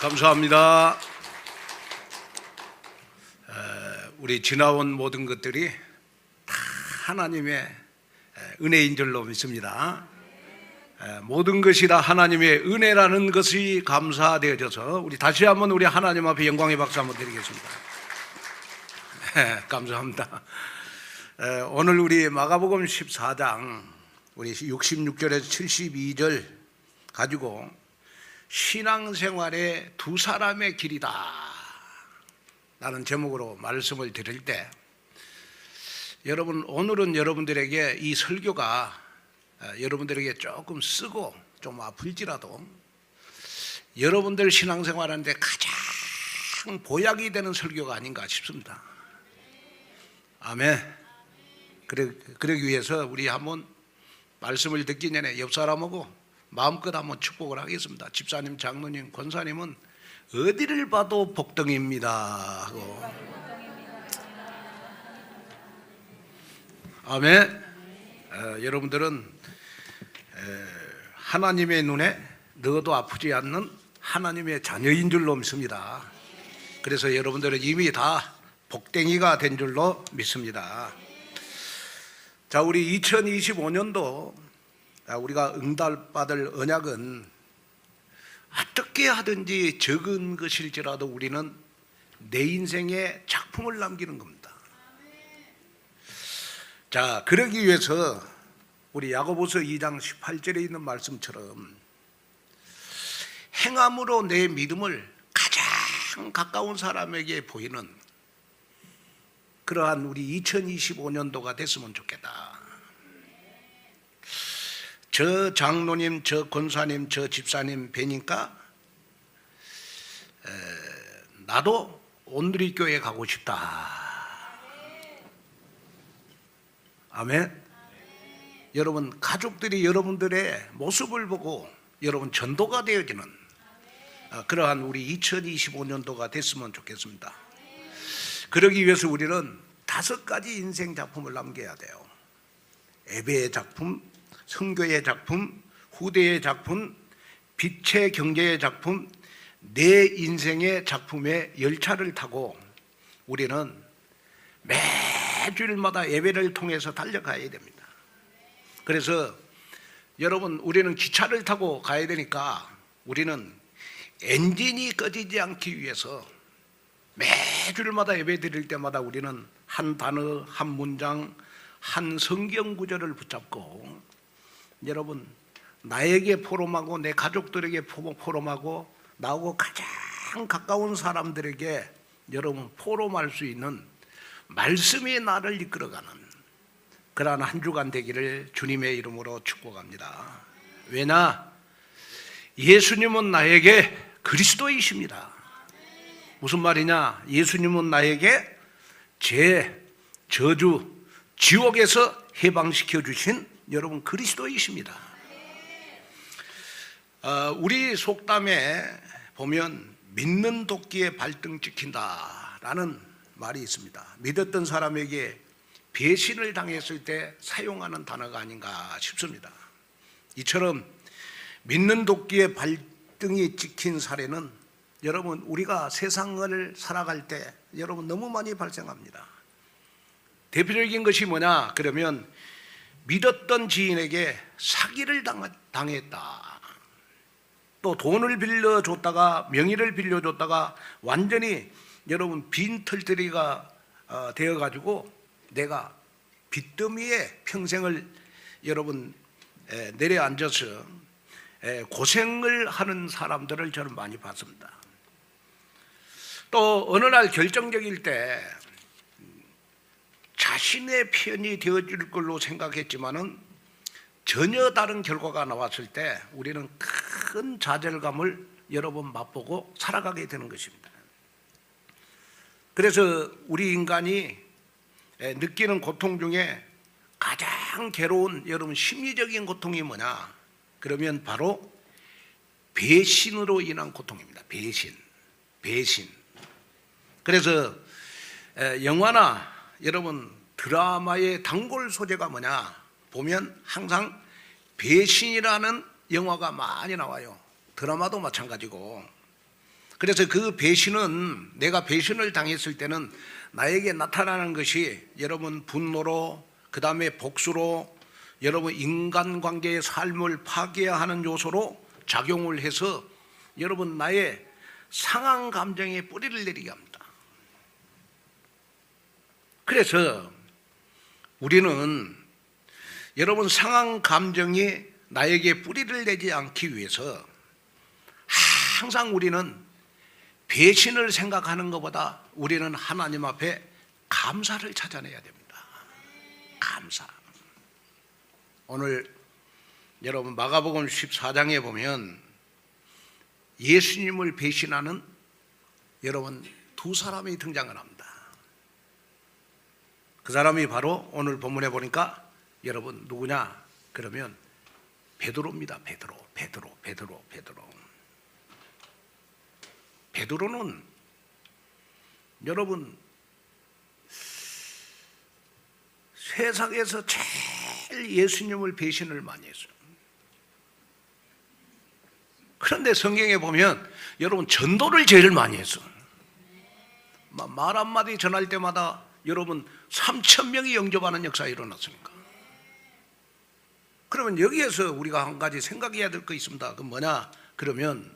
감사합니다. 우리 지나온 모든 것들이 다 하나님의 은혜인 줄로 믿습니다. 모든 것이 다 하나님의 은혜라는 것이 감사되어져서 우리 다시 한번 우리 하나님 앞에 영광의 박수 한번 드리겠습니다. 감사합니다. 오늘 우리 마가복음 14장 우리 66절에서 72절 가지고 신앙생활의 두 사람의 길이다 라는 제목으로 말씀을 드릴 때, 여러분 오늘은 여러분들에게 이 설교가 여러분들에게 조금 쓰고 좀 아플지라도 여러분들 신앙생활하는데 가장 보약이 되는 설교가 아닌가 싶습니다. 아멘. 그러기 위해서 우리 한번 말씀을 듣기 전에 옆 사람하고 마음껏 한번 축복을 하겠습니다. 집사님, 장로님, 권사님은 어디를 봐도 복덩입니다 하고. 아멘. 여러분들은 하나님의 눈에 넣어도 아프지 않는 하나님의 자녀인 줄로 믿습니다. 그래서 여러분들은 이미 다 복덩이가 된 줄로 믿습니다. 자, 우리 2025년도 우리가 응답받을 언약은 어떻게 하든지 적은 것일지라도 우리는 내 인생에 작품을 남기는 겁니다. 자, 그러기 위해서 우리 야고보서 2장 18절에 있는 말씀처럼 행함으로 내 믿음을 가장 가까운 사람에게 보이는 그러한 우리 2025년도가 됐으면 좋겠다. 저 장로님, 저 권사님, 저 집사님 뵈니까 나도 온누리교회 가고 싶다. 아멘. 여러분 가족들이 여러분들의 모습을 보고 여러분 전도가 되어지는 그러한 우리 2025년도가 됐으면 좋겠습니다. 그러기 위해서 우리는 5가지 인생 작품을 남겨야 돼요. 예배의 작품, 선교의 작품, 후대의 작품, 빛의 경제의 작품, 내 인생의 작품의 열차를 타고 우리는 매주일마다 예배를 통해서 달려가야 됩니다. 그래서 여러분 우리는 기차를 타고 가야 되니까 우리는 엔진이 꺼지지 않기 위해서 매주일마다 예배 드릴 때마다 우리는 한 단어, 한 문장, 한 성경 구절을 붙잡고 여러분 나에게 포럼하고 내 가족들에게 포럼하고 나하고 가장 가까운 사람들에게 여러분 포럼할 수 있는 말씀이 나를 이끌어가는 그러한 한 주간 되기를 주님의 이름으로 축복합니다. 왜냐? 예수님은 나에게 그리스도이십니다. 무슨 말이냐? 예수님은 나에게 죄, 저주, 지옥에서 해방시켜 주신 여러분 그리스도이십니다. 우리 속담에 보면 믿는 도끼에 발등 찍힌다라는 말이 있습니다. 믿었던 사람에게 배신을 당했을 때 사용하는 단어가 아닌가 싶습니다. 이처럼 믿는 도끼에 발등이 찍힌 사례는 여러분 우리가 세상을 살아갈 때 여러분 너무 많이 발생합니다. 대표적인 것이 뭐냐 그러면 믿었던 지인에게 사기를 당했다. 또 돈을 빌려줬다가 명의를 빌려줬다가 완전히 여러분 빈털터리가 되어가지고 내가 빚더미에 평생을 여러분 내려앉아서 고생을 하는 사람들을 저는 많이 봤습니다. 또 어느 날 결정적일 때 자신의 편이 되어줄 걸로 생각했지만은 전혀 다른 결과가 나왔을 때 우리는 큰 좌절감을 여러 번 맛보고 살아가게 되는 것입니다. 그래서 우리 인간이 느끼는 고통 중에 가장 괴로운 여러분 심리적인 고통이 뭐냐 그러면 바로 배신으로 인한 고통입니다. 배신. 그래서 영화나 여러분 드라마의 단골 소재가 뭐냐 보면 항상 배신이라는 영화가 많이 나와요. 드라마도 마찬가지고 그래서 그 배신은, 내가 배신을 당했을 때는 나에게 나타나는 것이 여러분 분노로, 그 다음에 복수로, 여러분 인간관계의 삶을 파괴하는 요소로 작용을 해서 여러분 나의 상한 감정에 뿌리를 내리게 합니다. 그래서 우리는 여러분 상한 감정이 나에게 뿌리를 내지 않기 위해서 항상 우리는 배신을 생각하는 것보다 우리는 하나님 앞에 감사를 찾아내야 됩니다. 감사. 오늘 여러분 마가복음 14장에 보면 예수님을 배신하는 여러분 두 사람이 등장을 합니다. 그 사람이 바로 오늘 본문에 보니까 여러분 누구냐? 그러면 베드로입니다. 베드로. 베드로는 여러분 세상에서 제일 예수님을 배신을 많이 했어요. 그런데 성경에 보면 여러분 전도를 제일 많이 했어. 말 한마디 전할 때마다 여러분 3,000명이 영접하는 역사가 일어났으니까. 그러면 여기에서 우리가 한 가지 생각해야 될 거 있습니다. 그 뭐냐? 그러면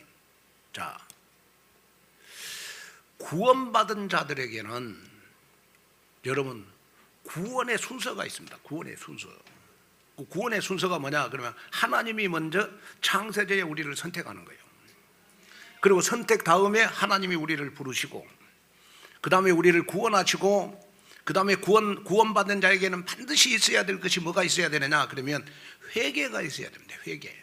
자, 구원받은 자들에게는 여러분 구원의 순서가 있습니다. 구원의 순서. 그 구원의 순서가 뭐냐? 그러면 하나님이 먼저 창세전에 우리를 선택하는 거예요. 그리고 선택 다음에 하나님이 우리를 부르시고, 그 다음에 우리를 구원하시고, 그 다음에 구원받은 자에게는 반드시 있어야 될 것이 뭐가 있어야 되느냐? 그러면 회개가 있어야 됩니다. 회개.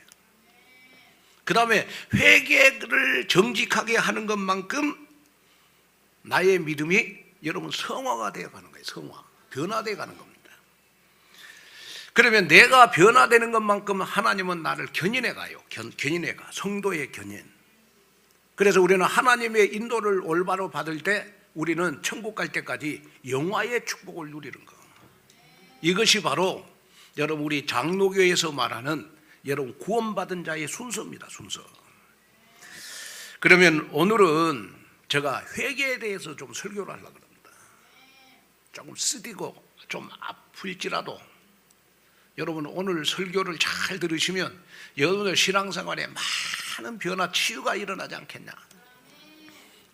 그 다음에 회개를 정직하게 하는 것만큼 나의 믿음이 여러분 성화가 되어 가는 거예요. 성화. 변화되어 가는 겁니다. 그러면 내가 변화되는 것만큼 하나님은 나를 견인해 가요. 견인해 가. 성도의 견인. 그래서 우리는 하나님의 인도를 올바로 받을 때 우리는 천국 갈 때까지 영화의 축복을 누리는 거. 이것이 바로 여러분 우리 장로교에서 말하는 여러분 구원받은 자의 순서입니다. 순서. 그러면 오늘은 제가 회개에 대해서 좀 설교를 하려고 합니다. 조금 쓰디고 좀 아플지라도 여러분 오늘 설교를 잘 들으시면 여러분의 신앙생활에 많은 변화, 치유가 일어나지 않겠냐,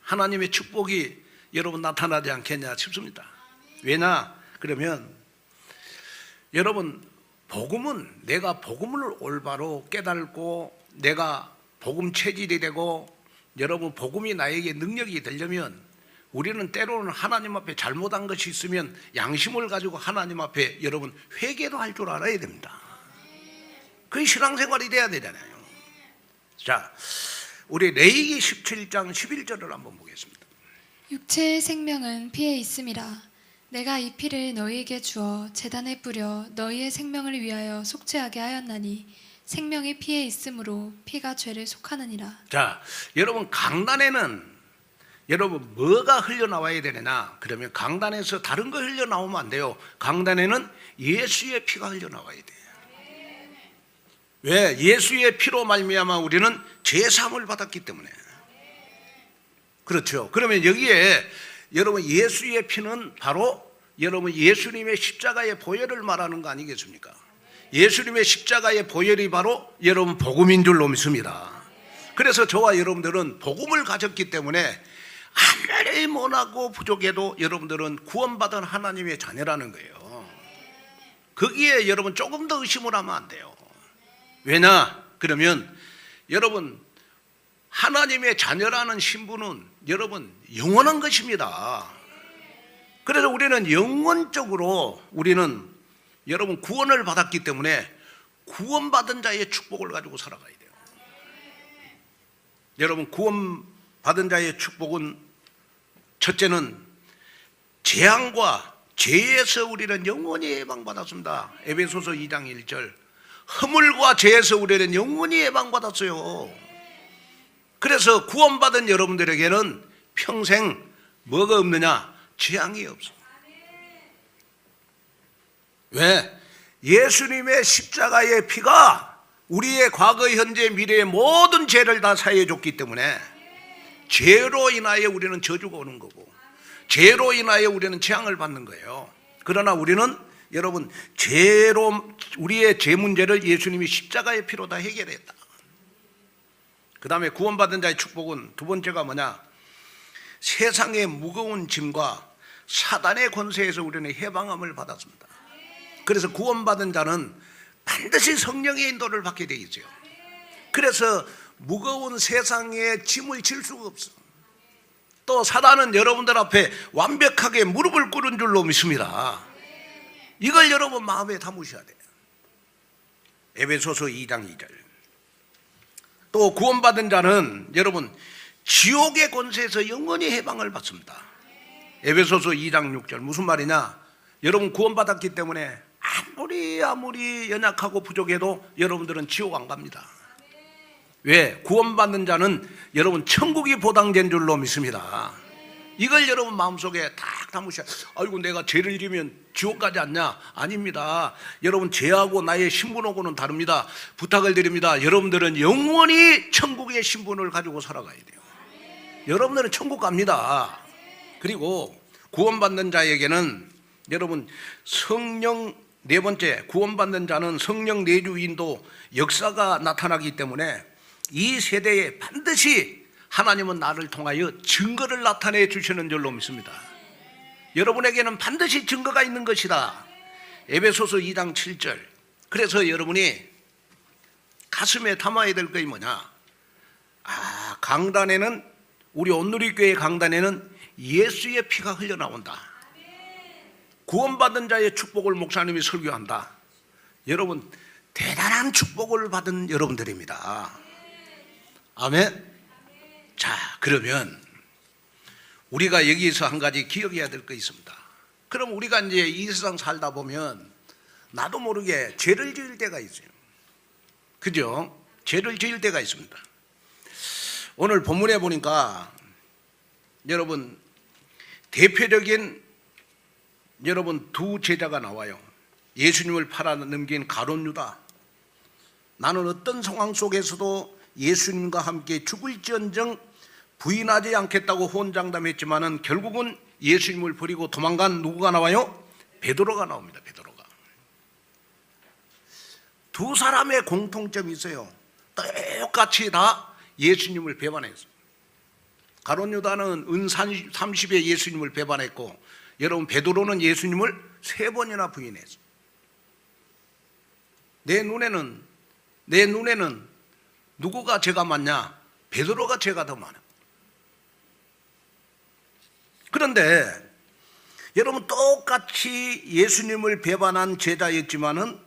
하나님의 축복이 여러분 나타나지 않겠냐 싶습니다. 왜냐? 그러면 여러분 복음은 내가 복음을 올바로 깨달고 내가 복음 체질이 되고 여러분 복음이 나에게 능력이 되려면 우리는 때로는 하나님 앞에 잘못한 것이 있으면 양심을 가지고 하나님 앞에 여러분 회개도 할 줄 알아야 됩니다. 그게 신앙생활이 돼야 되잖아요. 자, 우리 레위기 17장 11절을 한번 보겠습니다. 육체의 생명은 피에 있음이라. 내가 이 피를 너희에게 주어 제단에 뿌려 너희의 생명을 위하여 속죄하게 하였나니 생명이 피에 있으므로 피가 죄를 속하느니라. 자, 여러분 강단에는 여러분 뭐가 흘러나와야 되느냐? 그러면 강단에서 다른 거 흘러나오면 안 돼요. 강단에는 예수의 피가 흘러나와야 돼요. 왜? 예수의 피로 말미암아 우리는 제사함을 받았기 때문에. 그렇죠. 그러면 여기에 여러분 예수의 피는 바로 여러분 예수님의 십자가의 보혈을 말하는 거 아니겠습니까? 예수님의 십자가의 보혈이 바로 여러분 복음인 줄로 믿습니다. 그래서 저와 여러분들은 복음을 가졌기 때문에 아무리 못하고 부족해도 여러분들은 구원받은 하나님의 자녀라는 거예요. 거기에 여러분 조금 더 의심을 하면 안 돼요. 왜냐? 그러면 여러분 하나님의 자녀라는 신분은 여러분 영원한 것입니다. 그래서 우리는 영원적으로 우리는 여러분 구원을 받았기 때문에 구원받은 자의 축복을 가지고 살아가야 돼요. 여러분 구원받은 자의 축복은 첫째는 재앙과 죄에서 우리는 영원히 예방받았습니다. 에베소서 2장 1절. 허물과 죄에서 우리는 영원히 예방받았어요. 그래서 구원받은 여러분들에게는 평생 뭐가 없느냐? 재앙이 없어요. 왜? 예수님의 십자가의 피가 우리의 과거, 현재, 미래의 모든 죄를 다 사해줬기 때문에 죄로 인하여 우리는 저주가 오는 거고, 죄로 인하여 우리는 재앙을 받는 거예요. 그러나 우리는 여러분, 죄로 우리의 죄 문제를 예수님이 십자가의 피로 다 해결했다. 그 다음에 구원받은 자의 축복은 두 번째가 뭐냐? 세상의 무거운 짐과 사단의 권세에서 우리는 해방함을 받았습니다. 그래서 구원받은 자는 반드시 성령의 인도를 받게 되어 있어요. 그래서 무거운 세상의 짐을 질 수가 없어. 또 사단은 여러분들 앞에 완벽하게 무릎을 꿇은 줄로 믿습니다. 이걸 여러분 마음에 담으셔야 돼요. 에베소서 2장 2절. 또 구원받은 자는 여러분 지옥의 권세에서 영원히 해방을 받습니다. 에베소서 2장 6절. 무슨 말이냐? 여러분 구원받았기 때문에 아무리 연약하고 부족해도 여러분들은 지옥 안 갑니다. 왜? 구원받는 자는 여러분 천국이 보장된 줄로 믿습니다. 이걸 여러분 마음속에 딱 담으셔야. 아이고 내가 죄를 지으면 지옥 가지 않냐? 아닙니다. 여러분 죄하고 나의 신분하고는 다릅니다. 부탁을 드립니다. 여러분들은 영원히 천국의 신분을 가지고 살아가야 돼요. 여러분들은 천국 갑니다. 그리고 구원받는 자에게는 여러분 성령, 네 번째, 구원받는 자는 성령 내주 인도 역사가 나타나기 때문에 이 세대에 반드시 하나님은 나를 통하여 증거를 나타내 주시는 줄로 믿습니다. 여러분에게는 반드시 증거가 있는 것이다. 에베소서 2장 7절. 그래서 여러분이 가슴에 담아야 될 것이 뭐냐? 강단에는, 우리 온누리교회 강단에는 예수의 피가 흘러나온다. 구원받은 자의 축복을 목사님이 설교한다. 여러분 대단한 축복을 받은 여러분들입니다. 아멘. 자, 그러면 우리가 여기서 한 가지 기억해야 될 거 있습니다. 그럼 우리가 이제 이 세상 살다 보면 나도 모르게 죄를 지을 때가 있어요. 그죠? 죄를 지을 때가 있습니다. 오늘 본문에 보니까 여러분 대표적인 여러분 두 제자가 나와요. 예수님을 팔아넘긴 가룟 유다. 나는 어떤 상황 속에서도 예수님과 함께 죽을지언정 부인하지 않겠다고 호언장담했지만은 결국은 예수님을 버리고 도망간 누구가 나와요? 베드로가 나옵니다. 베드로가. 두 사람의 공통점이 있어요. 똑같이 다 예수님을 배반했어요. 가룟 유다는 은 30에 예수님을 배반했고, 여러분 베드로는 예수님을 3번이나 부인했어요. 내 눈에는 누구가 죄가 많냐? 베드로가 죄가 더 많아. 그런데 여러분 똑같이 예수님을 배반한 제자였지만은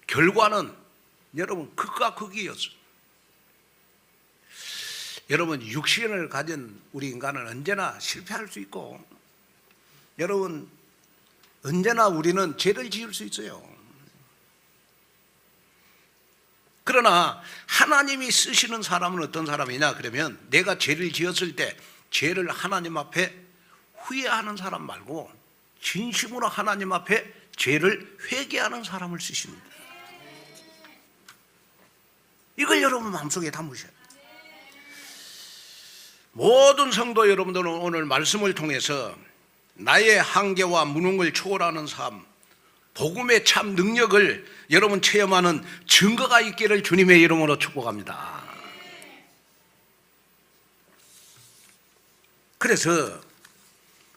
결과는 여러분 극과 극이었어요. 여러분 육신을 가진 우리 인간은 언제나 실패할 수 있고, 여러분 언제나 우리는 죄를 지을 수 있어요. 그러나 하나님이 쓰시는 사람은 어떤 사람이냐? 그러면 내가 죄를 지었을 때 죄를 하나님 앞에 후회하는 사람 말고 진심으로 하나님 앞에 죄를 회개하는 사람을 쓰십니다. 이걸 여러분 마음속에 담으셔야 돼요. 모든 성도 여러분들은 오늘 말씀을 통해서 나의 한계와 무능을 초월하는 삶, 복음의 참 능력을 여러분 체험하는 증거가 있기를 주님의 이름으로 축복합니다. 그래서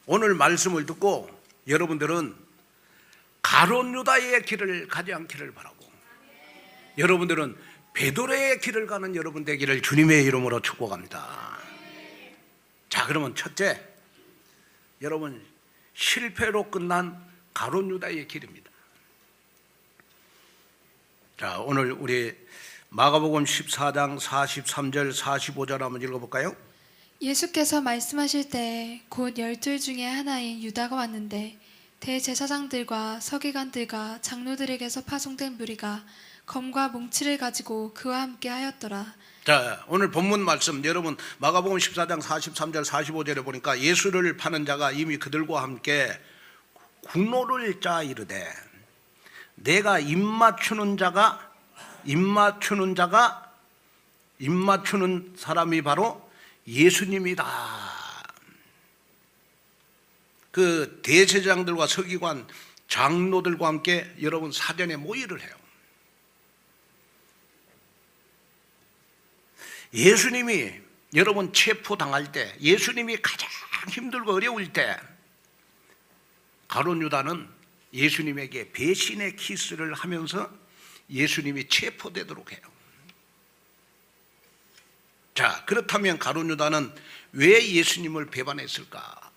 오늘 말씀을 듣고 여러분들은 가룟 유다의 길을 가지 않기를 바라고, 여러분들은 베드로의 길을 가는 여러분 되기를 주님의 이름으로 축복합니다. 자, 그러면 첫째, 여러분 실패로 끝난 가룟 유다의 길입니다. 자, 오늘 우리 마가복음 14장 43절 45절 한번 읽어볼까요? 예수께서 말씀하실 때 곧 12 중에 하나인 유다가 왔는데 대제사장들과 서기관들과 장로들에게서 파송된 무리가 검과 몽치를 가지고 그와 함께 하였더라. 자, 오늘 본문 말씀 여러분 마가복음 14장 43절 45절에 보니까 예수를 파는 자가 이미 그들과 함께 군노를 짜 이르되, 내가 입맞추는 사람이 바로 예수님이다. 그 대제사장들과 서기관, 장로들과 함께 여러분 사전에 모의를 해요. 예수님이 여러분 체포당할 때, 예수님이 가장 힘들고 어려울 때 가룟 유다는 예수님에게 배신의 키스를 하면서 예수님이 체포되도록 해요. 자, 그렇다면 가룟 유다는 왜 예수님을 배반했을까?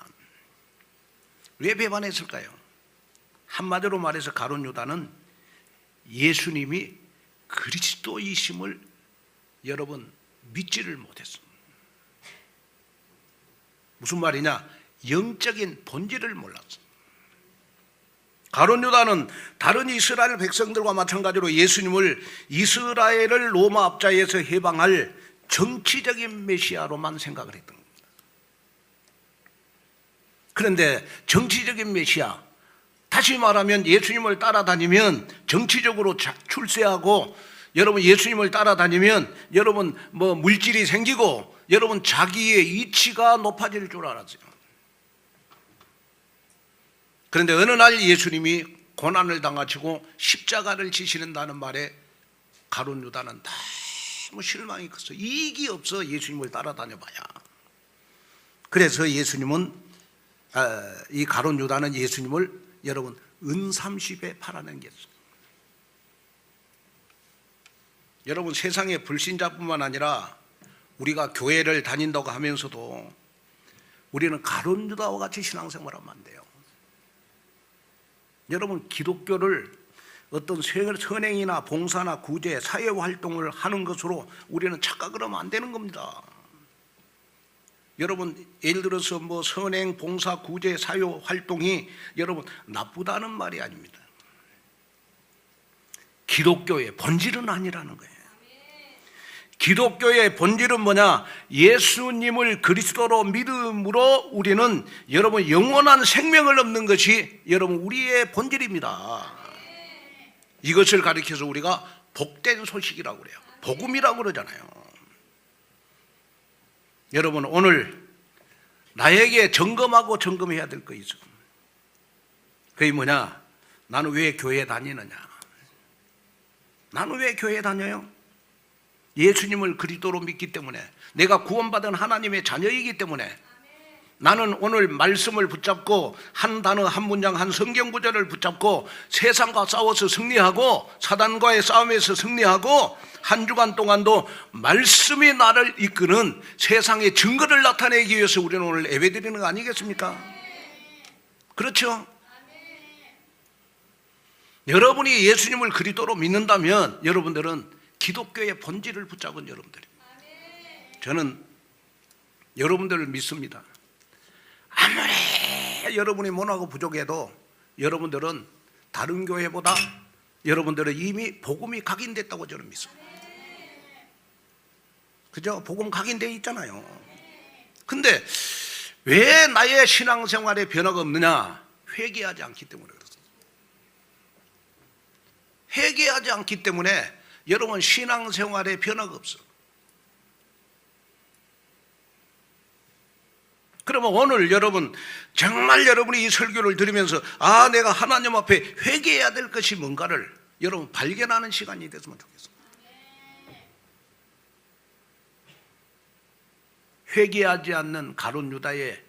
왜 배반했을까요? 한마디로 말해서 가룟 유다는 예수님이 그리스도이심을 여러분 믿지를 못했습니다. 무슨 말이냐? 영적인 본질을 몰랐습니다. 가룟 유다는 다른 이스라엘 백성들과 마찬가지로 예수님을 이스라엘을 로마 압자에서 해방할 정치적인 메시아로만 생각을 했던 겁니다. 그런데 정치적인 메시아, 다시 말하면 예수님을 따라다니면 정치적으로 출세하고, 여러분 예수님을 따라다니면 여러분 뭐 물질이 생기고 여러분 자기의 이치가 높아질 줄 알았어요. 그런데 어느 날 예수님이 고난을 당하시고 십자가를 지시는다는 말에 가룟 유다는 너무 실망이 컸어요. 이익이 없어 예수님을 따라다녀봐야. 그래서 예수님은 이 가룟 유다는 예수님을 여러분 은30에 팔아넘겼어요. 여러분 세상의 불신자뿐만 아니라 우리가 교회를 다닌다고 하면서도 우리는 가룟 유다와 같이 신앙생활하면 안 돼요. 여러분 기독교를 어떤 선행이나 봉사나 구제, 사회활동을 하는 것으로 우리는 착각을 하면 안 되는 겁니다. 여러분 예를 들어서 뭐 선행, 봉사, 구제, 사회활동이 여러분 나쁘다는 말이 아닙니다. 기독교의 본질은 아니라는 거예요. 기독교의 본질은 뭐냐? 예수님을 그리스도로 믿음으로 우리는 여러분 영원한 생명을 얻는 것이 여러분 우리의 본질입니다. 이것을 가리켜서 우리가 복된 소식이라고 그래요. 복음이라고 그러잖아요. 여러분 오늘 나에게 점검하고 점검해야 될 거 있어. 그게 뭐냐? 나는 왜 교회에 다니느냐? 나는 왜 교회에 다녀요? 예수님을 그리스도로 믿기 때문에, 내가 구원받은 하나님의 자녀이기 때문에, 나는 오늘 말씀을 붙잡고 한 단어 한 문장 한 성경 구절을 붙잡고 세상과 싸워서 승리하고 사단과의 싸움에서 승리하고 한 주간 동안도 말씀이 나를 이끄는 세상의 증거를 나타내기 위해서 우리는 오늘 예배드리는 거 아니겠습니까? 그렇죠? 여러분이 예수님을 그리스도로 믿는다면 여러분들은 기독교의 본질을 붙잡은 여러분들입니다. 저는 여러분들을 믿습니다. 아무리 여러분이 못하고 부족해도 여러분들은 다른 교회보다 여러분들은 이미 복음이 각인됐다고 저는 믿습니다. 그죠? 복음 각인되어 있잖아요. 근데 왜 나의 신앙생활에 변화가 없느냐? 회개하지 않기 때문에 그렇습니다. 회개하지 않기 때문에 여러분 신앙생활에 변화가 없어. 그러면 오늘 여러분 정말 여러분이 이 설교를 들으면서 내가 하나님 앞에 회개해야 될 것이 뭔가를 여러분 발견하는 시간이 됐으면 좋겠습니다. 회개하지 않는 가룟 유다의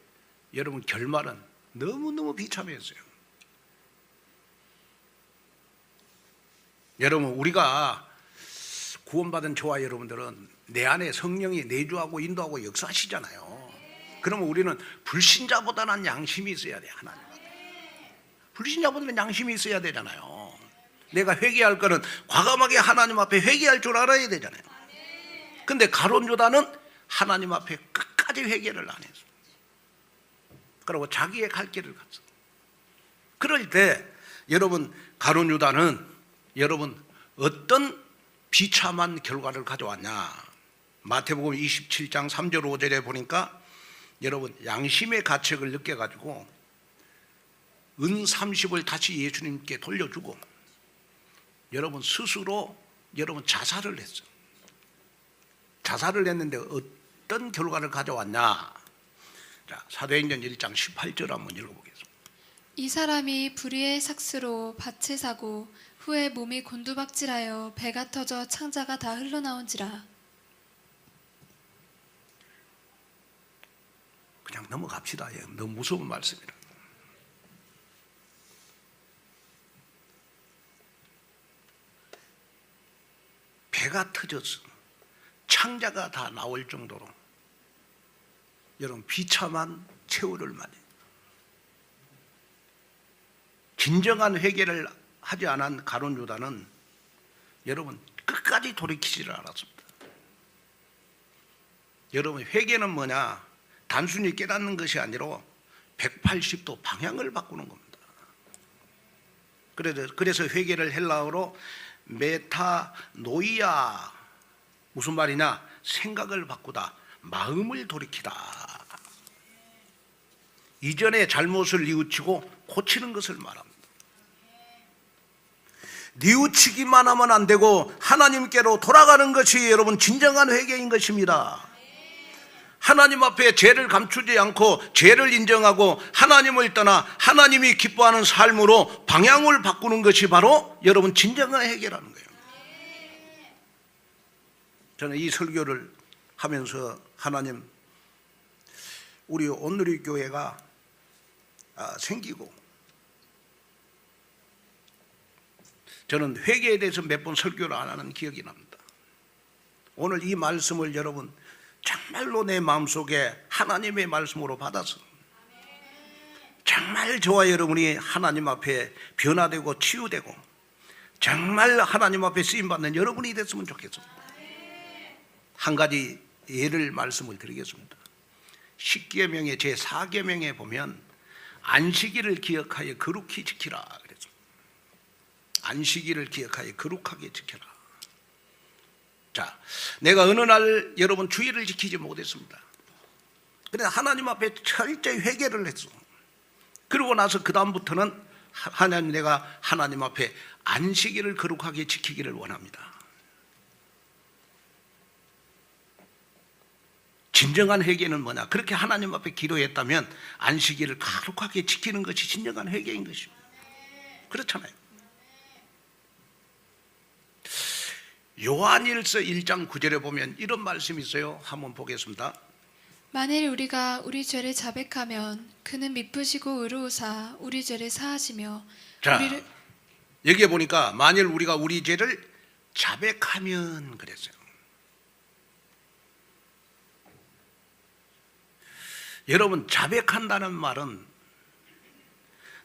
여러분 결말은 너무너무 비참했어요. 여러분 우리가 구원받은 저와 여러분들은 내 안에 성령이 내주하고 인도하고 역사하시잖아요. 그러면 우리는 불신자보다는 양심이 있어야 돼요. 하나님 앞에. 불신자보다는 양심이 있어야 되잖아요. 내가 회개할 거는 과감하게 하나님 앞에 회개할 줄 알아야 되잖아요. 근데 가룟 유다는 하나님 앞에 끝까지 회개를 안 했어요. 그리고 자기의 갈 길을 갔어. 그럴 때 여러분 가룟 유다는 여러분 어떤 비참한 결과를 가져왔냐? 마태복음 27장 3절 5절에 보니까 여러분 양심의 가책을 느껴가지고 은30을 다시 예수님께 돌려주고 여러분 스스로 여러분 자살을 했어요. 자살을 했는데 어떤 결과를 가져왔냐? 자, 사도행전 1장 18절 한번 읽어보겠습니다. 이 사람이 불의의 삭스로 밭을 사고 후에 몸이 곤두박질하여 배가 터져 창자가 다 흘러나온지라. 그냥 넘어갑시다. 예, 너무 무서운 말씀이라. 배가 터져서 창자가 다 나올 정도로 여러분 비참한 최후를 맞이. 진정한 회개를 하지 않은 가룟 유다는 여러분 끝까지 돌이키지를 않았습니다. 여러분 회개는 뭐냐? 단순히 깨닫는 것이 아니라 180도 방향을 바꾸는 겁니다. 그래서 회개를 헬라어로 메타노이아, 무슨 말이냐? 생각을 바꾸다, 마음을 돌이키다. 이전의 잘못을 뉘우치고 고치는 것을 말합니다. 뉘우치기만 하면 안 되고 하나님께로 돌아가는 것이 여러분 진정한 회개인 것입니다. 하나님 앞에 죄를 감추지 않고 죄를 인정하고 하나님을 떠나 하나님이 기뻐하는 삶으로 방향을 바꾸는 것이 바로 여러분 진정한 회개라는 거예요. 저는 이 설교를 하면서 하나님, 우리 온누리 교회가 생기고, 저는 회개에 대해서 몇 번 설교를 안 하는 기억이 납니다. 오늘 이 말씀을 여러분 정말로 내 마음속에 하나님의 말씀으로 받아서 정말 저와 여러분이 하나님 앞에 변화되고 치유되고 정말 하나님 앞에 쓰임받는 여러분이 됐으면 좋겠습니다. 한 가지 예를 말씀을 드리겠습니다. 십계명의 제4계명에 보면 안식일을 기억하여 거룩히 지키라 그랬습니다. 안식일을 기억하여 거룩하게 지켜라. 자, 내가 어느 날 여러분 주일을 지키지 못했습니다. 그래서 하나님 앞에 철저히 회개를 했어. 그러고 나서 그 다음부터는 하나님, 내가 하나님 앞에 안식일을 거룩하게 지키기를 원합니다. 진정한 회개는 뭐냐? 그렇게 하나님 앞에 기도했다면 안식일을 거룩하게 지키는 것이 진정한 회개인 것입니다. 그렇잖아요. 요한일서 1장 9절에 보면 이런 말씀이 있어요. 한번 보겠습니다. 만일 우리가 우리 죄를 자백하면 그는 미쁘시고 의로우사 우리 죄를 사하시며 자, 우리를 여기에 보니까 만일 우리가 우리 죄를 자백하면 그랬어요. 여러분, 자백한다는 말은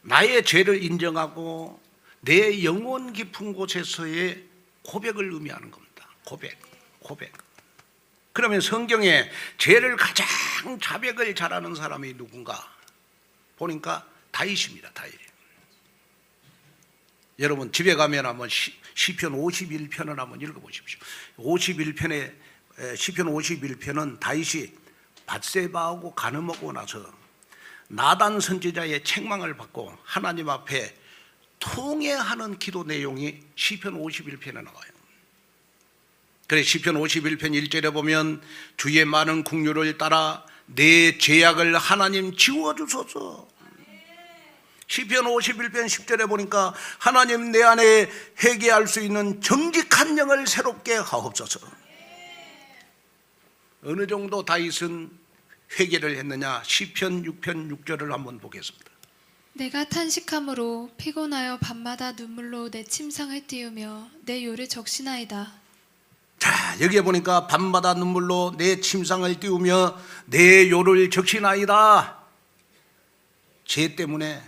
나의 죄를 인정하고 내 영혼 깊은 곳에서의 고백을 의미하는 겁니다. 고백. 그러면 성경에 죄를 가장 자백을 잘하는 사람이 누군가 보니까 다윗입니다. 다윗. 여러분 집에 가면 한번 시편 51편을 한번 읽어보십시오. 51편에 시편 51편은 다윗이 밧세바하고 간음하고 나서 나단 선지자의 책망을 받고 하나님 앞에 통회하는 기도 내용이 시편 51편에 나와요. 그래 시편 51편 1절에 보면 주의 많은 긍휼을 따라 내 죄악을 하나님 지워주소서. 시편 51편 10절에 보니까 하나님 내 안에 회개할 수 있는 정직한 영을 새롭게 하옵소서. 어느 정도 다윗은 회개를 했느냐? 시편 6편 6절을 한번 보겠습니다. 내가 탄식함으로 피곤하여 밤마다 눈물로 내 침상을 띄우며 내 요를 적시나이다. 자, 여기에 보니까 밤마다 눈물로 내 침상을 띄우며 내 요를 적시나이다. 죄 때문에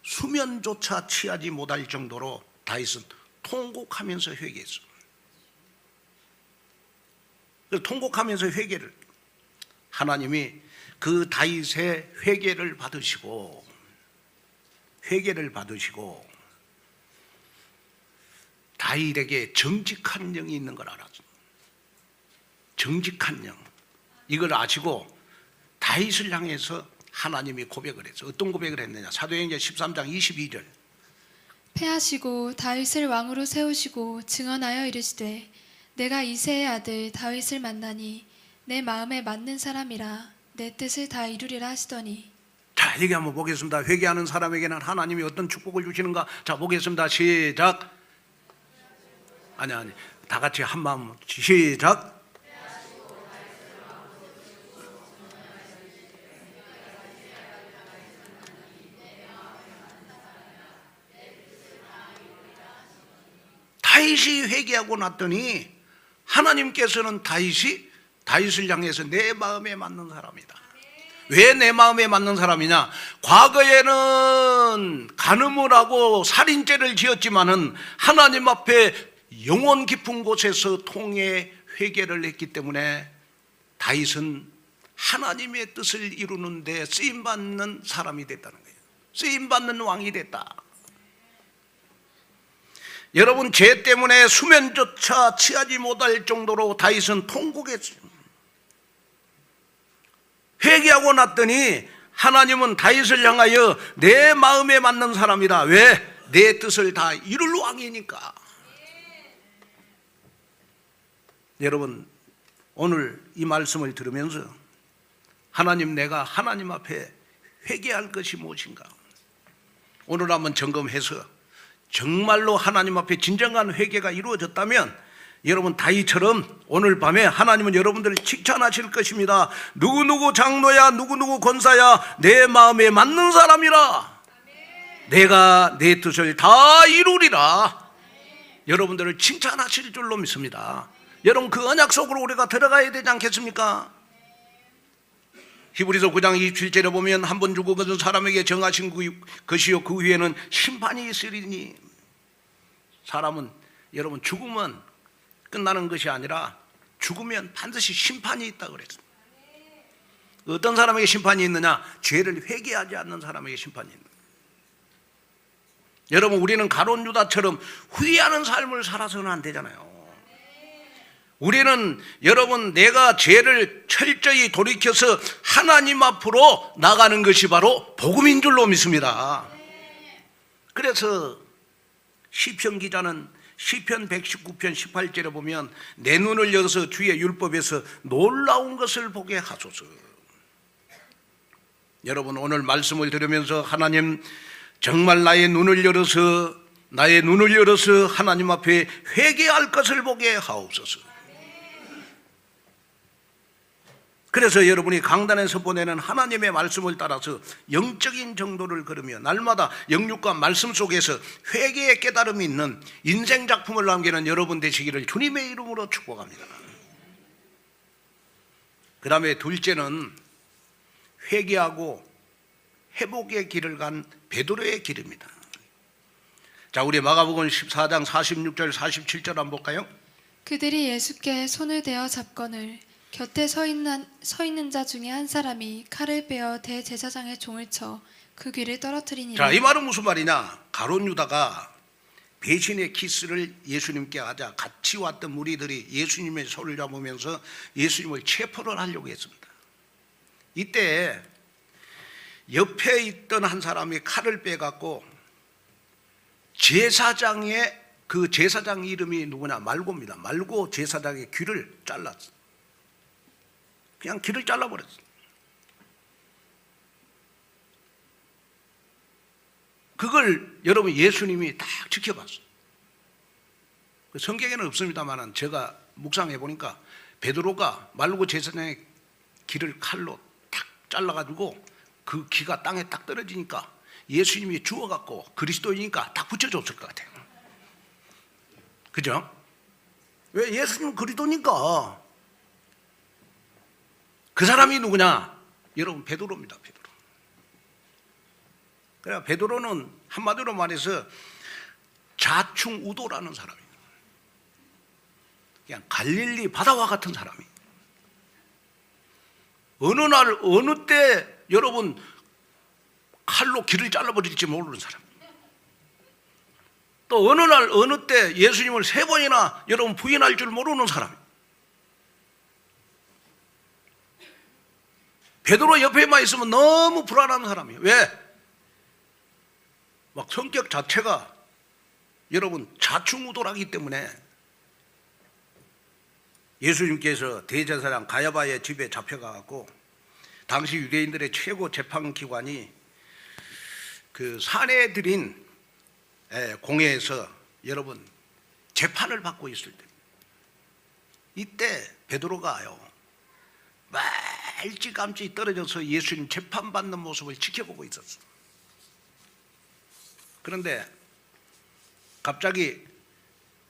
수면조차 취하지 못할 정도로 다윗은 통곡하면서 회개했습니다. 통곡하면서 회개를, 하나님이 그 다윗의 회개를 받으시고 다윗에게 정직한 영이 있는 걸 알았습니다. 정직한 영, 이걸 아시고 다윗을 향해서 하나님이 고백을 했어요. 어떤 고백을 했느냐? 사도행전 13장 22절. 패하시고 다윗을 왕으로 세우시고 증언하여 이르시되 내가 이새의 아들 다윗을 만나니 내 마음에 맞는 사람이라 내 뜻을 다 이루리라 하시더니. 자, 얘기 한번 보겠습니다. 회개하는 사람에게는 하나님이 어떤 축복을 주시는가? 자, 보겠습니다. 시작. 아니, 다 같이 한 마음 시작. 다윗이 회개하고 났더니 하나님께서는 다윗을 향해서 내 마음에 맞는 사람이다. 왜 내 마음에 맞는 사람이냐? 과거에는 간음을 하고 살인죄를 지었지만은 하나님 앞에 영혼 깊은 곳에서 통해 회개를 했기 때문에 다윗은 하나님의 뜻을 이루는 데 쓰임받는 사람이 됐다는 거예요. 쓰임받는 왕이 됐다. 여러분, 죄 때문에 수면조차 취하지 못할 정도로 다윗은 통곡했어요. 회개하고 났더니 하나님은 다윗을 향하여 내 마음에 맞는 사람이다. 왜? 내 뜻을 다 이룰 왕이니까. 여러분, 오늘 이 말씀을 들으면서 하나님, 내가 하나님 앞에 회개할 것이 무엇인가? 오늘 한번 점검해서 정말로 하나님 앞에 진정한 회개가 이루어졌다면 여러분, 다윗처럼 오늘 밤에 하나님은 여러분들을 칭찬하실 것입니다. 누구누구 장로야, 누구누구 권사야, 내 마음에 맞는 사람이라 내가 내 뜻을 다 이루리라. 여러분들을 칭찬하실 줄로 믿습니다. 여러분, 그 언약 속으로 우리가 들어가야 되지 않겠습니까? 히브리서 9장 27절에 보면 한 번 죽은 것은 사람에게 정하신 것이요 그 후에는 심판이 있으리니. 사람은, 여러분, 죽으면 끝나는 것이 아니라 죽으면 반드시 심판이 있다고 그랬습니다. 어떤 사람에게 심판이 있느냐? 죄를 회개하지 않는 사람에게 심판이 있는 거예요. 여러분, 우리는 가룟 유다처럼 후회하는 삶을 살아서는 안 되잖아요. 우리는, 여러분, 내가 죄를 철저히 돌이켜서 하나님 앞으로 나가는 것이 바로 복음인 줄로 믿습니다. 그래서 시편 기자는 시편 119편 18절에 보면 내 눈을 열어서 주의 율법에서 놀라운 것을 보게 하소서. 여러분, 오늘 말씀을 들으면서 하나님, 정말 나의 눈을 열어서 하나님 앞에 회개할 것을 보게 하옵소서. 그래서 여러분이 강단에서 보내는 하나님의 말씀을 따라서 영적인 정도를 걸으며 날마다 영육과 말씀 속에서 회개의 깨달음이 있는 인생 작품을 남기는 여러분 되시기를 주님의 이름으로 축복합니다. 그 다음에 둘째는 회개하고 회복의 길을 간 베드로의 길입니다. 자, 우리 마가복음 14장 46절 47절 한번 볼까요? 그들이 예수께 손을 대어 잡거늘 곁에 서 있는 자 중에 한 사람이 칼을 빼어 대제사장의 종을 쳐 그 귀를 떨어뜨리니라. 자, 이 말은 무슨 말이냐? 가룟 유다가 배신의 키스를 예수님께 하자 같이 왔던 무리들이 예수님의 손을 잡으면서 예수님을 체포를 하려고 했습니다. 이때 옆에 있던 한 사람이 칼을 빼갖고 제사장의, 그 제사장 이름이 누구냐? 말고입니다. 말고 제사장의 귀를 잘랐어요. 그냥 귀를 잘라버렸어요. 그걸 여러분 예수님이 딱 지켜봤어요. 성경에는 없습니다만 제가 묵상해 보니까 베드로가 말고 제사장의 귀를 칼로 딱 잘라가지고 그 귀가 땅에 딱 떨어지니까 예수님이 주워갖고 그리스도이니까 딱 붙여줬을 것 같아요. 그죠? 왜? 예수님은 그리스도니까. 그 사람이 누구냐? 여러분, 베드로입니다. 베드로. 그래, 베드로는 한마디로 말해서 자충우도라는 사람이에요. 그냥 갈릴리 바다와 같은 사람이. 어느 날 어느 때 여러분 칼로 귀를 잘라버릴지 모르는 사람. 또 어느 날 어느 때 예수님을 3번이나 여러분 부인할 줄 모르는 사람. 베드로 옆에만 있으면 너무 불안한 사람이에요. 왜? 막 성격 자체가 여러분 자충우돌하기 때문에 예수님께서 대제사장 가야바의 집에 잡혀가고 당시 유대인들의 최고 재판기관이 그 사내들인 공회에서 여러분 재판을 받고 있을 때 이때 베드로가요 말찌감치 떨어져서 예수님 재판받는 모습을 지켜보고 있었어. 그런데 갑자기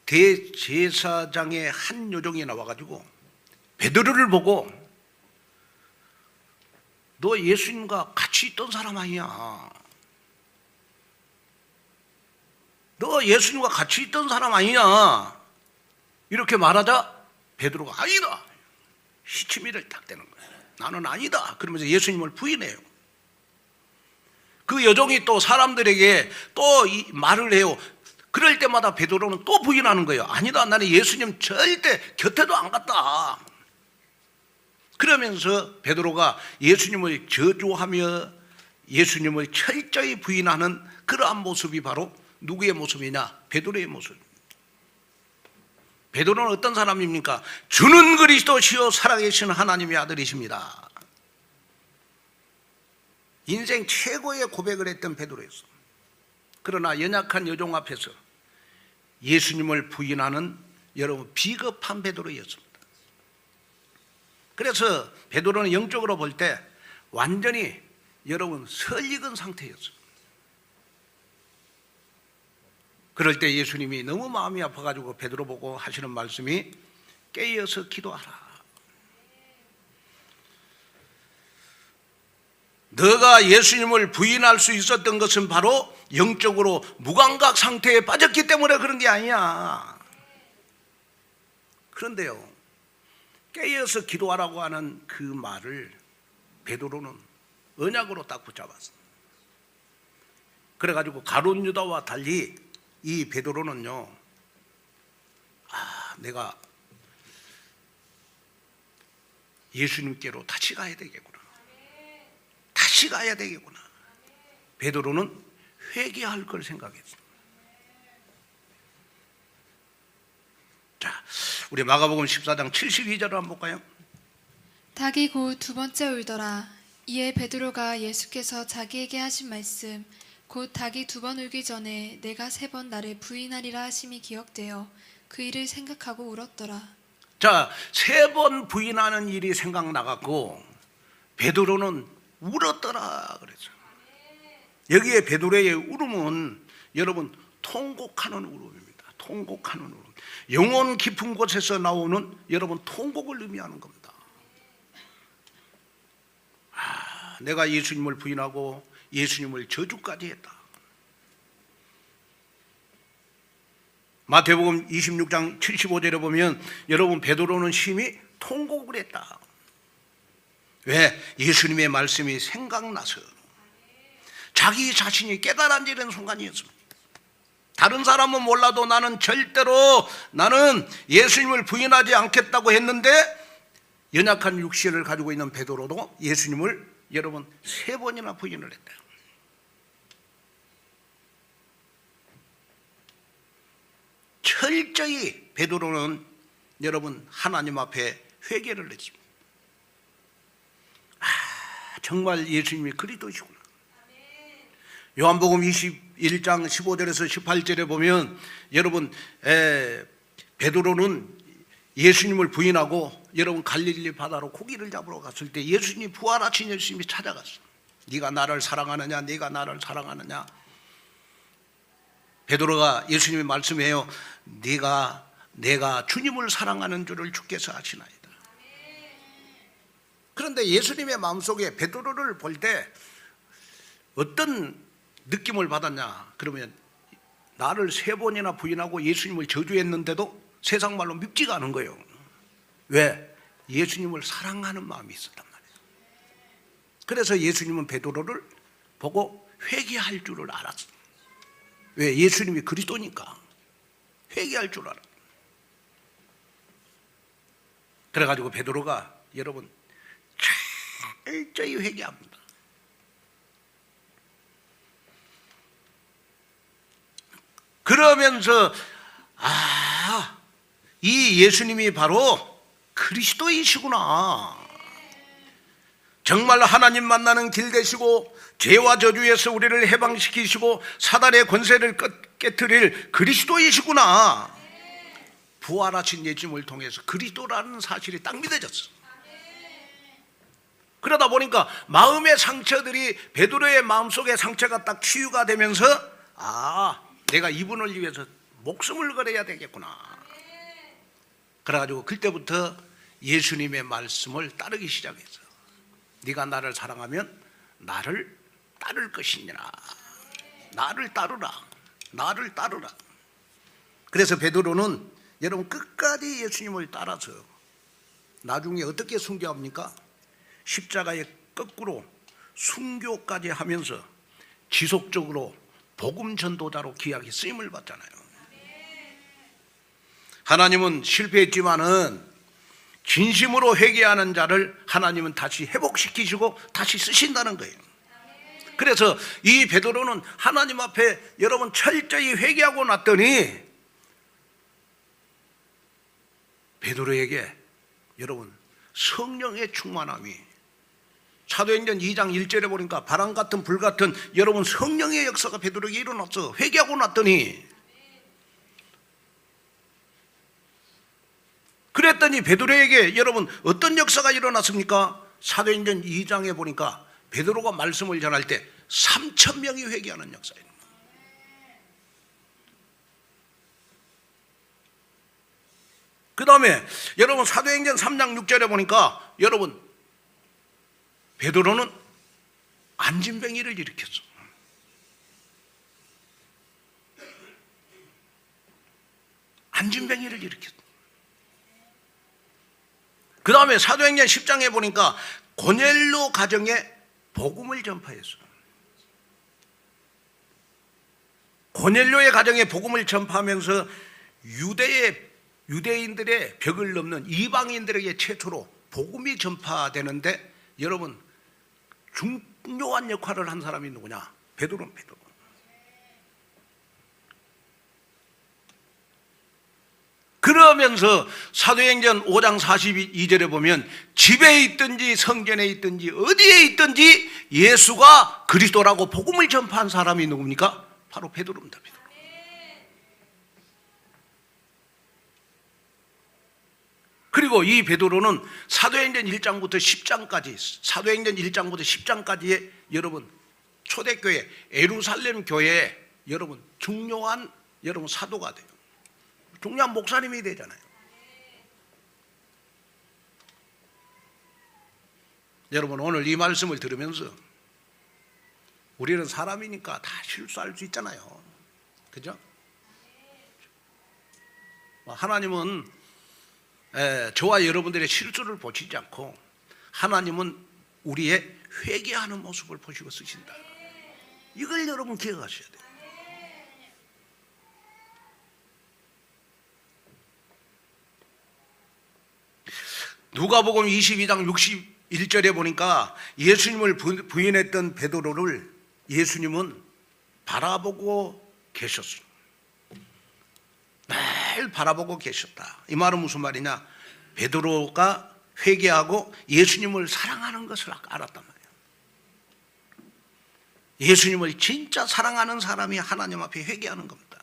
대제사장의 한 요정이 나와가지고 베드로를 보고 너 예수님과 같이 있던 사람 아니야. 너 예수님과 같이 있던 사람 아니냐. 이렇게 말하자 베드로가 아니다. 시치미를 딱 대는 거예요. 나는 아니다. 그러면서 예수님을 부인해요. 그 여종이 또 사람들에게 또 이 말을 해요. 그럴 때마다 베드로는 또 부인하는 거예요. 아니다. 나는 예수님 절대 곁에도 안 갔다. 그러면서 베드로가 예수님을 저주하며 예수님을 철저히 부인하는 그러한 모습이 바로 누구의 모습이냐? 베드로의 모습. 베드로는 어떤 사람입니까? 주는 그리스도시요 살아계신 하나님의 아들이십니다. 인생 최고의 고백을 했던 베드로였어. 그러나 연약한 여종 앞에서 예수님을 부인하는 여러분 비겁한 베드로였습니다. 그래서 베드로는 영적으로 볼 때 완전히 여러분 설익은 상태였어요. 그럴 때 예수님이 너무 마음이 아파가지고 베드로 보고 하시는 말씀이 깨어서 기도하라. 너가 예수님을 부인할 수 있었던 것은 바로 영적으로 무감각 상태에 빠졌기 때문에 그런 게 아니야. 그런데요, 깨어서 기도하라고 하는 그 말을 베드로는 언약으로 딱 붙잡았어. 그래가지고 가룟 유다와 달리 이 베드로는요, 내가 예수님께로 다시 가야 되겠구나. 다시 가야 되겠구나. 베드로는 회개할 걸 생각했어. 자, 우리 마가복음 14장 72절을 한번 볼까요? 닭이 곧 두 번째 울더라. 이에 베드로가 예수께서 자기에게 하신 말씀 곧 닭이 두 번 울기 전에 내가 세 번 나를 부인하리라 하심이 기억되어 그 일을 생각하고 울었더라. 자, 세 번 부인하는 일이 생각나갖고 베드로는 울었더라 그랬어요. 여기에 베드로의 울음은 여러분 통곡하는 울음입니다. 통곡하는 울음. 영혼 깊은 곳에서 나오는 여러분 통곡을 의미하는 겁니다. 내가 예수님을 부인하고 예수님을 저주까지 했다. 마태복음 26장 75절에 보면 여러분 베드로는 심히 통곡을 했다. 왜? 예수님의 말씀이 생각나서 자기 자신이 깨달아지는 순간이었습니다. 다른 사람은 몰라도 나는 절대로 나는 예수님을 부인하지 않겠다고 했는데 연약한 육신을 가지고 있는 베드로도 예수님을 여러분 세 번이나 부인을 했다. 철저히 베드로는 여러분 하나님 앞에 회개를 했습니다. 정말 예수님이 그리스도시구나. 요한복음 21장 15절에서 18절에 보면 여러분 베드로는 예수님을 부인하고 여러분 갈릴리 바다로 고기를 잡으러 갔을 때 예수님이 부활하신 예수님이 찾아갔어. 네가 나를 사랑하느냐? 네가 나를 사랑하느냐? 베드로가 예수님이 말씀해요. 내가 주님을 사랑하는 줄을 주께서 아시나이다. 그런데 예수님의 마음속에 베드로를 볼 때 어떤 느낌을 받았냐? 그러면 나를 세 번이나 부인하고 예수님을 저주했는데도 세상 말로 밉지가 않은 거예요. 왜? 예수님을 사랑하는 마음이 있었단 말이에요. 그래서 예수님은 베드로를 보고 회개할 줄을 알았어요. 왜? 예수님이 그리스도니까 회개할 줄 알아. 그래가지고 베드로가 여러분 철저히 회개합니다. 그러면서 이 예수님이 바로 그리스도이시구나. 정말 하나님 만나는 길 되시고 죄와 저주에서 우리를 해방시키시고 사단의 권세를 깨뜨릴 그리스도이시구나. 부활하신 예수님을 통해서 그리스도라는 사실이 딱 믿어졌어. 그러다 보니까 마음의 상처들이, 베드로의 마음속의 상처가 딱 치유가 되면서 내가 이분을 위해서 목숨을 걸어야 되겠구나. 그래가지고 그때부터 예수님의 말씀을 따르기 시작했어. 네가 나를 사랑하면 나를 따를 것이니라. 나를 따르라. 나를 따르라. 그래서 베드로는 여러분 끝까지 예수님을 따라서 나중에 어떻게 순교합니까? 십자가에 거꾸로 순교까지 하면서 지속적으로 복음 전도자로 귀하게 쓰임을 받잖아요. 하나님은 실패했지만은 진심으로 회개하는 자를 하나님은 다시 회복시키시고 다시 쓰신다는 거예요. 그래서 이 베드로는 하나님 앞에 여러분 철저히 회개하고 났더니 베드로에게 여러분 성령의 충만함이, 사도행전 2장 1절에 보니까 바람 같은 불 같은 여러분 성령의 역사가 베드로에게 일어났어. 회개하고 났더니. 그랬더니 베드로에게 여러분 어떤 역사가 일어났습니까? 사도행전 2장에 보니까 베드로가 말씀을 전할 때 3,000명이 회개하는 역사예요. 그 다음에 여러분 사도행전 3장 6절에 보니까 여러분 베드로는 안진뱅이를 일으켰어. 안진뱅이를 일으켰어. 그 다음에 사도행전 10장에 보니까 고넬료 가정에 복음을 전파했어. 고넬료의 가정에 복음을 전파하면서 유대인들의 벽을 넘는 이방인들에게 최초로 복음이 전파되는데 여러분 중요한 역할을 한 사람이 누구냐? 베드로는 베드로. 그러면서 사도행전 5장 42절에 보면 집에 있든지 성전에 있든지 어디에 있든지 예수가 그리스도라고 복음을 전파한 사람이 누굽니까? 바로 베드로입니다. 베드로. 그리고 이 베드로는 사도행전 1장부터 10장까지, 사도행전 1장부터 10장까지의 여러분 초대교회 예루살렘 교회에 여러분 중요한 여러분 사도가 돼요. 중요한 목사님이 되잖아요. 여러분 오늘 이 말씀을 들으면서 우리는 사람이니까 다 실수할 수 있잖아요. 그죠? 하나님은 저와 여러분들의 실수를 보시지 않고 하나님은 우리의 회개하는 모습을 보시고 쓰신다. 이걸 여러분 기억하셔야 돼요. 누가복음 22장 61절에 보니까 예수님을 부인했던 베드로를 예수님은 바라보고 계셨어요. 매일 바라보고 계셨다. 이 말은 무슨 말이냐? 베드로가 회개하고 예수님을 사랑하는 것을 알았단 말이에요. 예수님을 진짜 사랑하는 사람이 하나님 앞에 회개하는 겁니다.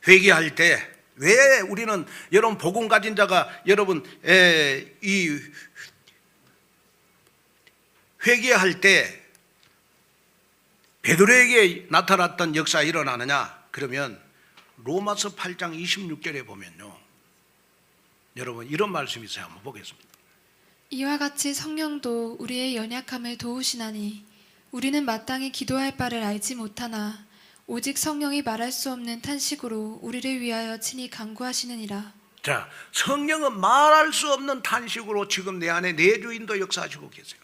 회개할 때 왜 우리는 여러분 복음 가진 자가 여러분 이 회개할 때 베드로에게 나타났던 역사가 일어나느냐? 그러면 로마서 8장 26절에 보면요, 여러분 이런 말씀이 있어요. 한번 보겠습니다. 이와 같이 성령도 우리의 연약함을 도우시나니 우리는 마땅히 기도할 바를 알지 못하나 오직 성령이 말할 수 없는 탄식으로 우리를 위하여 친히 간구하시느니라. 자, 성령은 말할 수 없는 탄식으로 지금 내 안에 내주인도 역사하시고 계세요.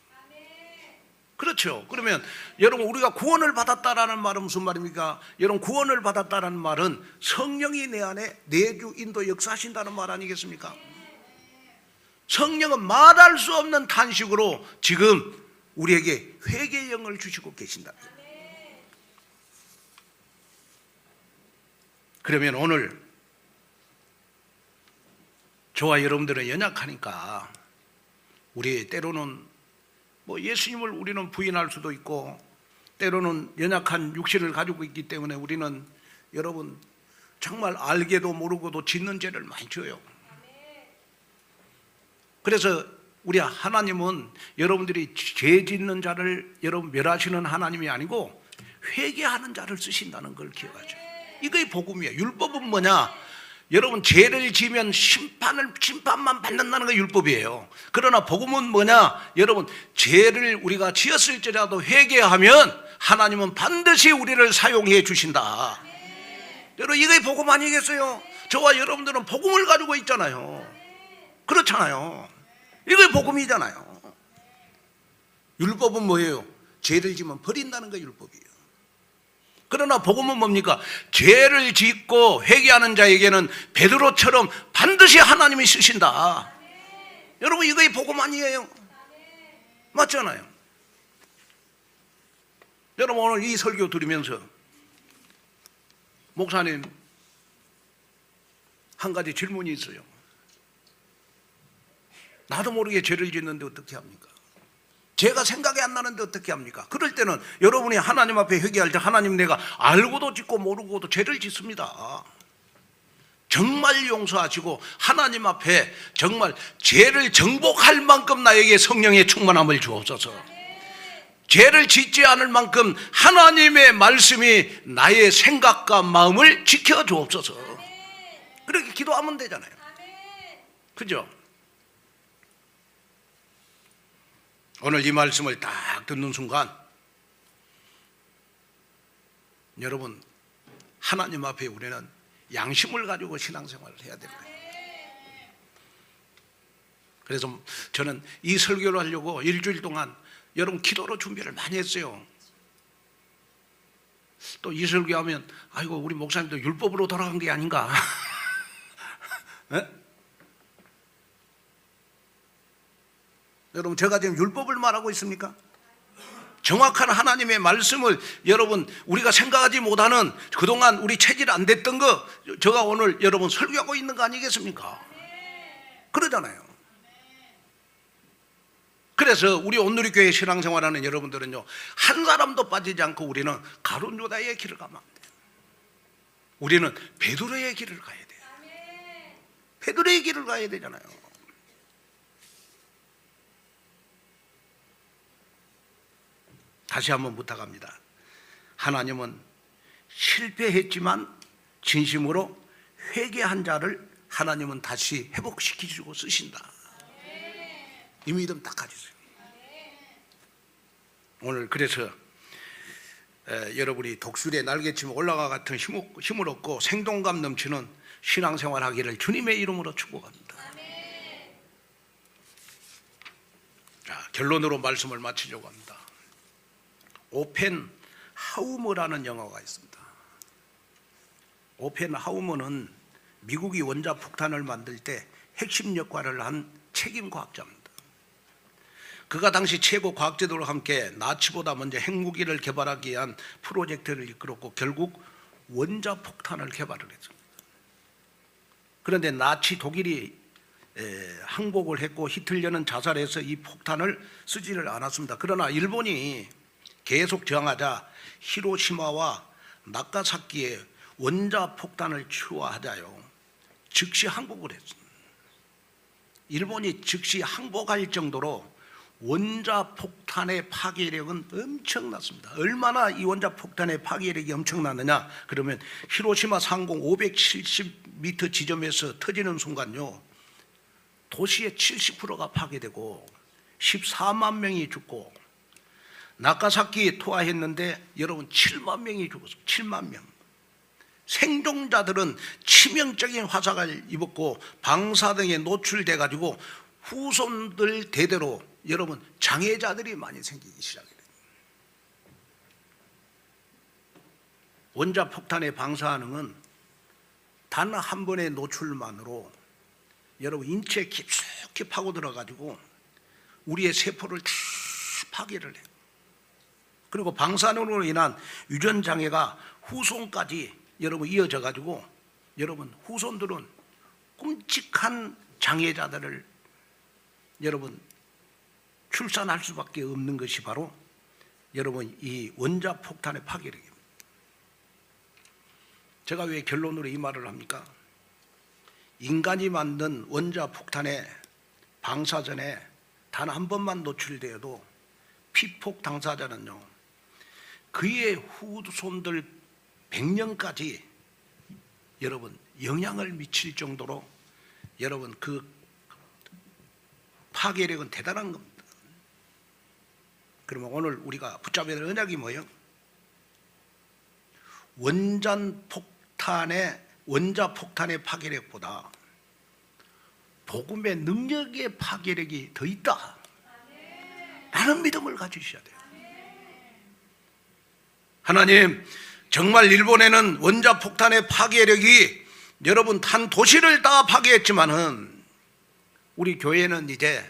그렇죠. 그러면 여러분 우리가 구원을 받았다라는 말은 무슨 말입니까? 여러분 구원을 받았다라는 말은 성령이 내 안에 내주인도 역사하신다는 말 아니겠습니까? 성령은 말할 수 없는 탄식으로 지금 우리에게 회개의 영을 주시고 계신다. 그러면 오늘 저와 여러분들은 연약하니까 우리 때로는 뭐 예수님을 우리는 부인할 수도 있고 때로는 연약한 육신을 가지고 있기 때문에 우리는 여러분 정말 알게도 모르고도 짓는 죄를 많이 져요. 그래서 우리 하나님은 여러분들이 죄 짓는 자를 여러분 멸하시는 하나님이 아니고 회개하는 자를 쓰신다는 걸 기억하죠. 이거의 복음이에요. 율법은 뭐냐? 여러분 죄를 지으면 심판만 받는다는 게 율법이에요. 그러나 복음은 뭐냐? 여러분 죄를 우리가 지었을지라도 회개하면 하나님은 반드시 우리를 사용해 주신다. 여러분 이게 복음 아니겠어요? 저와 여러분들은 복음을 가지고 있잖아요. 그렇잖아요. 이게 복음이잖아요. 율법은 뭐예요? 죄를 지면 버린다는 게 율법이에요. 그러나 복음은 뭡니까? 죄를 짓고 회개하는 자에게는 베드로처럼 반드시 하나님이 쓰신다. 여러분 이게 복음 아니에요? 맞잖아요. 여러분 오늘 이 설교 들으면서 목사님 한 가지 질문이 있어요. 나도 모르게 죄를 짓는데 어떻게 합니까? 제가 생각이 안 나는데 어떻게 합니까? 그럴 때는 여러분이 하나님 앞에 회개할 때 하나님 내가 알고도 짓고 모르고도 죄를 짓습니다. 정말 용서하시고 하나님 앞에 정말 죄를 정복할 만큼 나에게 성령의 충만함을 주옵소서. 죄를 짓지 않을 만큼 하나님의 말씀이 나의 생각과 마음을 지켜주옵소서. 그렇게 기도하면 되잖아요. 그죠? 오늘 이 말씀을 딱 듣는 순간 여러분 하나님 앞에 우리는 양심을 가지고 신앙생활을 해야 되는 거예요. 그래서 저는 이 설교를 하려고 일주일 동안 여러분 기도로 준비를 많이 했어요. 또 이 설교하면 아이고 우리 목사님도 율법으로 돌아간 게 아닌가. 여러분 제가 지금 율법을 말하고 있습니까? 정확한 하나님의 말씀을 여러분 우리가 생각하지 못하는 그동안 우리 체질 안 됐던 거 제가 오늘 여러분 설교하고 있는 거 아니겠습니까? 그러잖아요. 그래서 우리 온누리교회 신앙생활하는 여러분들은요 한 사람도 빠지지 않고 우리는 가룟 유다의 길을 가면 안 돼요. 우리는 베드로의 길을 가야 돼요. 베드로의 길을 가야 되잖아요. 다시 한번 부탁합니다. 하나님은 실패했지만 진심으로 회개한 자를 하나님은 다시 회복시키시고 쓰신다. 이 믿음 딱 가지세요. 오늘 그래서 여러분이 독수리의 날개치며 올라가 같은 힘을 얻고 생동감 넘치는 신앙생활 하기를 주님의 이름으로 축복합니다. 자, 결론으로 말씀을 마치려고 합니다. 오펜하우머라는 영화가 있습니다. 오펜하우머는 미국이 원자폭탄을 만들 때 핵심 역할을 한 책임 과학자입니다. 그가 당시 최고 과학자들과 함께 나치보다 먼저 핵무기를 개발하기 위한 프로젝트를 이끌었고 결국 원자폭탄을 개발을 했습니다. 그런데 나치 독일이 항복을 했고 히틀러는 자살해서 이 폭탄을 쓰지를 않았습니다. 그러나 일본이 계속 저항하자 히로시마와 나가사키에 원자폭탄을 투하하자요 즉시 항복을 했습니다. 일본이 즉시 항복할 정도로 원자폭탄의 파괴력은 엄청났습니다. 얼마나 이 원자폭탄의 파괴력이 엄청났느냐 그러면 히로시마 상공 570m 지점에서 터지는 순간요 도시의 70%가 파괴되고 14만 명이 죽고 나가사키에 투하했는데 여러분 7만 명이 죽었습니다. 7만 명. 생존자들은 치명적인 화상을 입었고 방사등에 노출돼 가지고 후손들 대대로 여러분 장애자들이 많이 생기기 시작해요. 원자폭탄의 방사능은 단 한 번의 노출만으로 여러분 인체에 깊숙이 파고들어 가지고 우리의 세포를 다 파괴를 해요. 그리고 방사능으로 인한 유전 장애가 후손까지 여러분 이어져 가지고 여러분 후손들은 끔찍한 장애자들을 여러분 출산할 수밖에 없는 것이 바로 여러분 이 원자폭탄의 파괴력입니다. 제가 왜 결론으로 이 말을 합니까? 인간이 만든 원자폭탄의 방사전에 단 한 번만 노출되어도 피폭 당사자는요, 그의 후손들 100년까지 여러분 영향을 미칠 정도로 여러분 그 파괴력은 대단한 겁니다. 그러면 오늘 우리가 붙잡아야 될 언약이 뭐예요? 원자폭탄의 파괴력보다 복음의 능력의 파괴력이 더 있다 라는 믿음을 가지셔야 돼요. 하나님, 정말 일본에는 원자폭탄의 파괴력이 여러분 한 도시를 다 파괴했지만은 우리 교회는 이제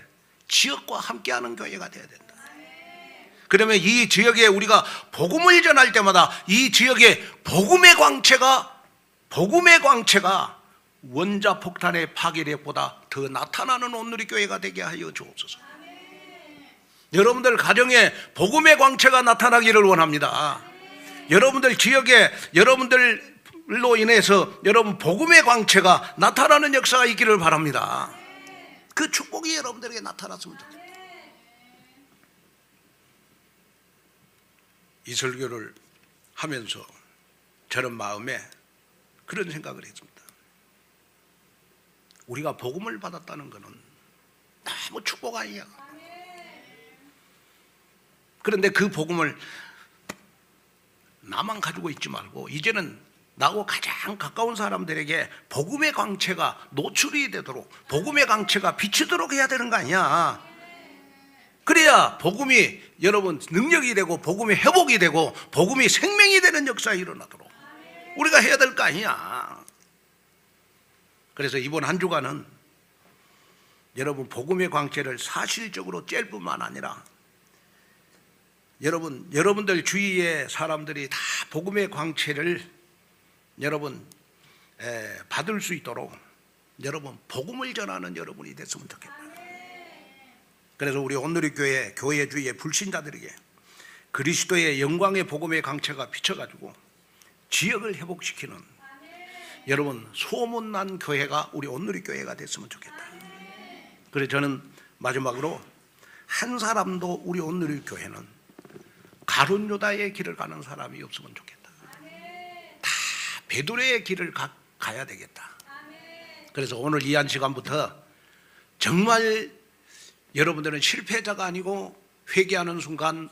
지역과 함께하는 교회가 되어야 된다. 그러면 이 지역에 우리가 복음을 전할 때마다 이 지역에 복음의 광채가 원자폭탄의 파괴력보다 더 나타나는 온누리 교회가 되게 하여 주옵소서. 여러분들 가정에 복음의 광채가 나타나기를 원합니다. 여러분들 지역에 여러분들로 인해서 여러분 복음의 광채가 나타나는 역사가 있기를 바랍니다. 그 축복이 여러분들에게 나타났으면 좋겠다. 이 설교를 하면서 저는 마음에 그런 생각을 했습니다. 우리가 복음을 받았다는 것은 너무 축복 아니야. 그런데 그 복음을 나만 가지고 있지 말고 이제는 나하고 가장 가까운 사람들에게 복음의 광채가 노출이 되도록 복음의 광채가 비치도록 해야 되는 거 아니야. 그래야 복음이 여러분 능력이 되고 복음이 회복이 되고 복음이 생명이 되는 역사가 일어나도록 우리가 해야 될 거 아니야. 그래서 이번 한 주간은 여러분 복음의 광채를 사실적으로 쬐일 뿐만 아니라 여러분들 주위의 사람들이 다 복음의 광채를 여러분 받을 수 있도록 여러분 복음을 전하는 여러분이 됐으면 좋겠다. 그래서 우리 온누리 교회 주위의 불신자들에게 그리스도의 영광의 복음의 광채가 비쳐가지고 지역을 회복시키는 여러분 소문난 교회가 우리 온누리 교회가 됐으면 좋겠다. 그래서 저는 마지막으로 한 사람도 우리 온누리 교회는 가룟 유다의 길을 가는 사람이 없으면 좋겠다. 다 베드로의 길을 가야 되겠다. 그래서 오늘 이 한 시간부터 정말 여러분들은 실패자가 아니고 회개하는 순간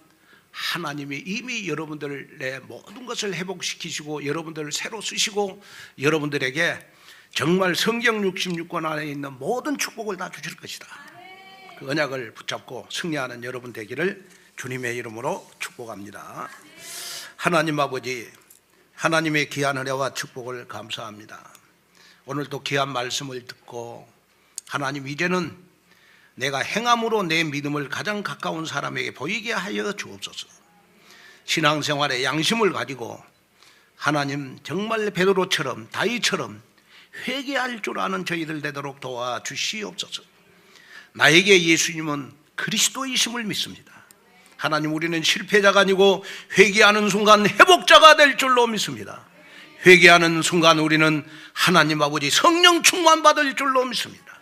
하나님이 이미 여러분들의 모든 것을 회복시키시고 여러분들을 새로 쓰시고 여러분들에게 정말 성경 66권 안에 있는 모든 축복을 다 주실 것이다. 그 언약을 붙잡고 승리하는 여러분 되기를 주님의 이름으로 축복합니다. 하나님 아버지, 하나님의 귀한 은혜와 축복을 감사합니다. 오늘도 귀한 말씀을 듣고 하나님 이제는 내가 행함으로 내 믿음을 가장 가까운 사람에게 보이게 하여 주옵소서. 신앙생활에 양심을 가지고 하나님 정말 베드로처럼 다윗처럼 회개할 줄 아는 저희들 되도록 도와주시옵소서. 나에게 예수님은 그리스도이심을 믿습니다. 하나님 우리는 실패자가 아니고 회개하는 순간 회복자가 될 줄로 믿습니다. 회개하는 순간 우리는 하나님 아버지 성령 충만 받을 줄로 믿습니다.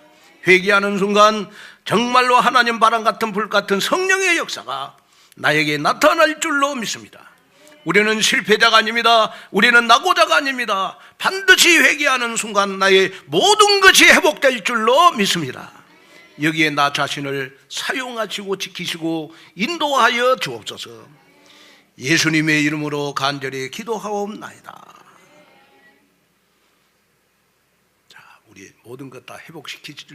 회개하는 순간 정말로 하나님 바람 같은 불 같은 성령의 역사가 나에게 나타날 줄로 믿습니다. 우리는 실패자가 아닙니다. 우리는 낙오자가 아닙니다. 반드시 회개하는 순간 나의 모든 것이 회복될 줄로 믿습니다. 여기에 나 자신을 사용하시고 지키시고 인도하여 주옵소서. 예수님의 이름으로 간절히 기도하옵나이다. 자, 우리 모든 것 다 회복시키실